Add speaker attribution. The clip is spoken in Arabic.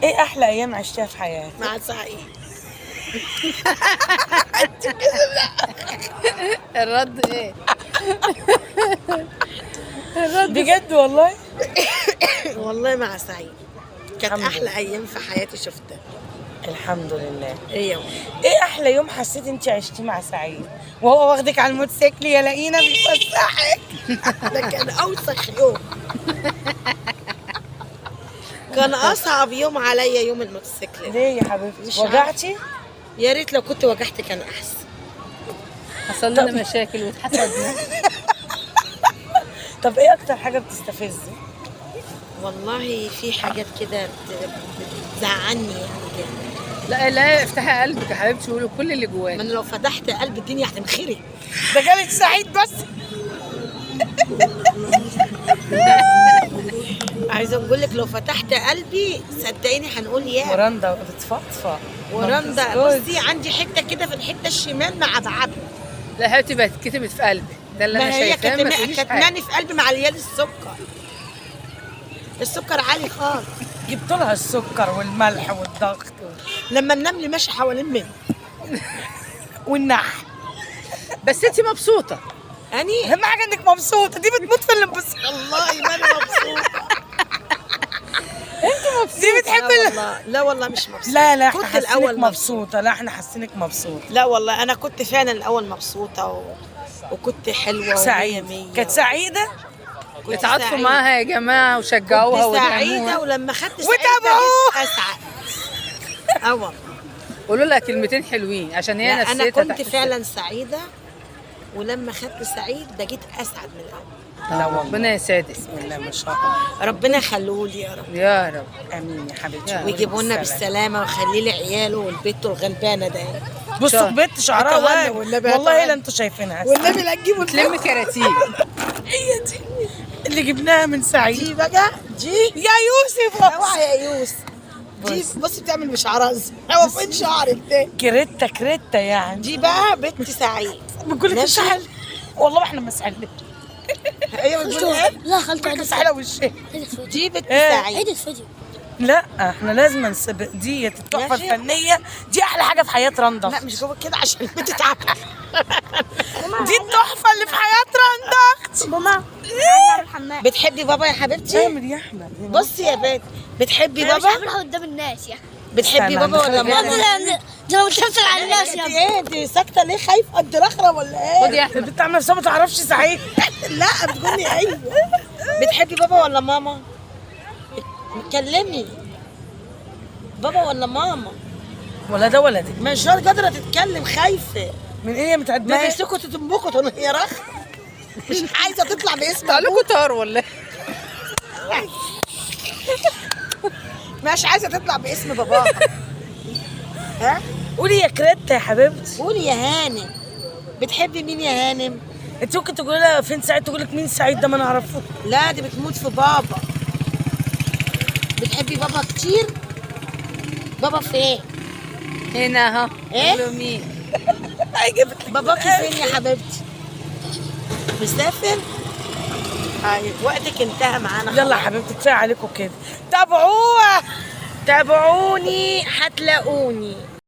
Speaker 1: ايه احلى ايام عشتها في حياتك؟
Speaker 2: مع سعيد.
Speaker 3: الرد ايه؟
Speaker 1: بجد والله؟
Speaker 2: والله مع سعيد كانت
Speaker 1: الحمد
Speaker 2: احلى
Speaker 1: لله.
Speaker 2: ايام في حياتي شفتها.
Speaker 1: الحمد لله.
Speaker 2: ايه
Speaker 1: ايه احلى يوم حسيت انت عشتيه مع سعيد وهو واخدك على الموتوسيكل يا لقينا بيفسحك؟
Speaker 2: ده كان اوسخ يوم. كان اصعب يوم عليا يوم الموتوسيكل.
Speaker 1: ليه يا حبيبتي؟
Speaker 2: مش
Speaker 1: وجعتي؟
Speaker 2: يا ريت لو كنت وجعت كان احسن.
Speaker 3: حصل لنا مشاكل واتحسدنا.
Speaker 1: طب ايه اكتر حاجه بتستفزك؟
Speaker 2: والله في حاجات كده بتزعلني يعني كده.
Speaker 3: لا لا، افتحي قلبك يا حبيبتي وقولي كل اللي
Speaker 2: ما
Speaker 3: جواك.
Speaker 2: انا لو فتحت قلب الدنيا هتنخري.
Speaker 1: ده جالك سعيد بس؟
Speaker 2: عايزه اقول لك لو فتحت قلبي صدقيني هنقول يا
Speaker 1: ورندا بتفضفض.
Speaker 2: ورندا.
Speaker 1: ما
Speaker 2: بصي عندي حته كده في الحته الشمال مع بعض.
Speaker 3: لا حبيبتي بقت كتبت في قلبي، ده اللي انا
Speaker 2: ما هي
Speaker 3: شايفاه. ما تقوليش حاجه.
Speaker 2: كتماني في قلبي مع ليالي السكر. السكر عالي خالص.
Speaker 1: جبت لها السكر والملح والضغط
Speaker 2: لما النمل ماشي حوالين مني
Speaker 1: والنحل.
Speaker 3: بس انت مبسوطه.
Speaker 2: اني
Speaker 1: اهم حاجه انك مبسوطه، دي بتموت في الانبساط.
Speaker 2: والله ما انا مبسوطه.
Speaker 1: دي بتحب
Speaker 2: لا والله لا والله مش مبسوطه.
Speaker 1: لا لا، احنا
Speaker 2: كنت
Speaker 1: حاسينك
Speaker 2: الاول
Speaker 1: مبسوطه. لا احنا حاسينك مبسوطه.
Speaker 2: لا والله انا كنت فعلا الاول مبسوطه وكنت حلوه
Speaker 1: سعيده. كانت سعيده.
Speaker 3: اتعاطفوا
Speaker 2: سعيدة.
Speaker 3: معاها يا جماعه وشجعوها
Speaker 2: كنت سعيده
Speaker 3: ودعموها.
Speaker 2: ولما خدت سعيده
Speaker 1: وتابعوها.
Speaker 2: جيت اسعد. والله
Speaker 3: قولوا لها كلمتين حلوين عشان هي
Speaker 2: لا،
Speaker 3: نفسيتها
Speaker 2: انا كنت
Speaker 3: تحت
Speaker 2: فعلا سعيده ولما خدت سعيد بقيت اسعد من الاول.
Speaker 1: لا والله.
Speaker 3: ربنا يسعدك.
Speaker 1: بسم الله ما شاء الله.
Speaker 2: ربنا يخليه يا رب
Speaker 3: يا رب.
Speaker 1: امين يا حبيبتي.
Speaker 3: يا
Speaker 2: ويجيبوا لنا
Speaker 1: بالسلامة.
Speaker 2: بالسلامه ويخلي لي عياله والبت الغلبانه ده.
Speaker 1: بصوا البنت شعرها
Speaker 2: أتولى
Speaker 1: واقع
Speaker 2: والنبي
Speaker 1: والله
Speaker 2: أتولى.
Speaker 1: لا انتوا شايفينها.
Speaker 2: والنبي لا تجيبوا
Speaker 3: تلم كراتين.
Speaker 1: هي دي اللي جبناها من سعيد.
Speaker 2: دي بقى دي
Speaker 1: يا يوسف
Speaker 2: اوعى يا يوسف. دي بصي بتعمل بشعرها ازاي. هو فين شعرك ده؟
Speaker 1: كريتا كريتا يعني.
Speaker 2: دي بقى بنت سعيد.
Speaker 1: بقول لك
Speaker 2: ماشي.
Speaker 1: مسحل والله ما احنا مسحلين.
Speaker 2: هي بتقول ايه؟
Speaker 4: لا خلطة عيد
Speaker 1: مسحله وشها.
Speaker 4: الفيديو.
Speaker 2: دي بنت
Speaker 1: إيه؟
Speaker 2: سعيد.
Speaker 4: عيد الفيديو.
Speaker 1: لا احنا لازم نسبق دي التحفه
Speaker 2: ماشي.
Speaker 1: الفنيه دي احلى حاجه في حياه رندا.
Speaker 2: لا مش جوه كده عشان بتتعب.
Speaker 1: دي التحفه اللي في حياه رندا.
Speaker 4: ماما انا عايزة اعمل حمام.
Speaker 2: بتحبي بابا يا حبيبتي؟
Speaker 1: اعمل يا احمد.
Speaker 2: بصي يا بنت بتحبي
Speaker 4: انا مش
Speaker 2: بابا؟
Speaker 4: هعملها قدام الناس يا
Speaker 2: بتحبي
Speaker 1: استنى،
Speaker 2: بابا
Speaker 1: عندك
Speaker 2: ولا
Speaker 1: حاجة؟
Speaker 2: ماما؟
Speaker 4: لا ده انا متمثل على الناس
Speaker 2: انت
Speaker 4: يا
Speaker 2: ايه؟ انت ساكته ليه؟ خايفه؟ انت رخره ولا ايه؟
Speaker 3: خد يا احمد.
Speaker 1: البنت عامله نفسها ما تعرفش سعيد.
Speaker 2: لا بتقولي ايوه. بتحبي بابا ولا ماما؟ اتكلمي. بابا ولا ماما؟
Speaker 1: ولا ده ولا دي.
Speaker 2: مش قادره تتكلم خايفه.
Speaker 1: من ايه
Speaker 2: ما
Speaker 1: متعديه؟
Speaker 2: هي سكتت امكم هي رخ. مش عايزه تطلع باسم
Speaker 3: قال
Speaker 2: ابوك.
Speaker 3: لكم طار ولا
Speaker 2: مش عايزه تطلع باسم باباها. ها؟
Speaker 1: قولي يا كريتا يا حبيبتي.
Speaker 2: قولي يا هانم. بتحبي مين يا هانم؟
Speaker 1: انت ممكن تقولي لها فين سعيد تقول لك مين سعيد ده ما نعرفه.
Speaker 2: لا دي بتموت في بابا. بتحبي بابا كتير؟ بابا فين؟
Speaker 3: هنا اهو.
Speaker 2: إيه؟
Speaker 3: قولوا مين؟
Speaker 1: هيجيبك لك.
Speaker 2: باباكي فين يا حبيبتي؟ مسافر؟ طيب وقتك انتهى معانا.
Speaker 1: يلا يا حبيبتي كفايه عليكم كده. تابعوها.
Speaker 2: تابعوني هتلاقوني.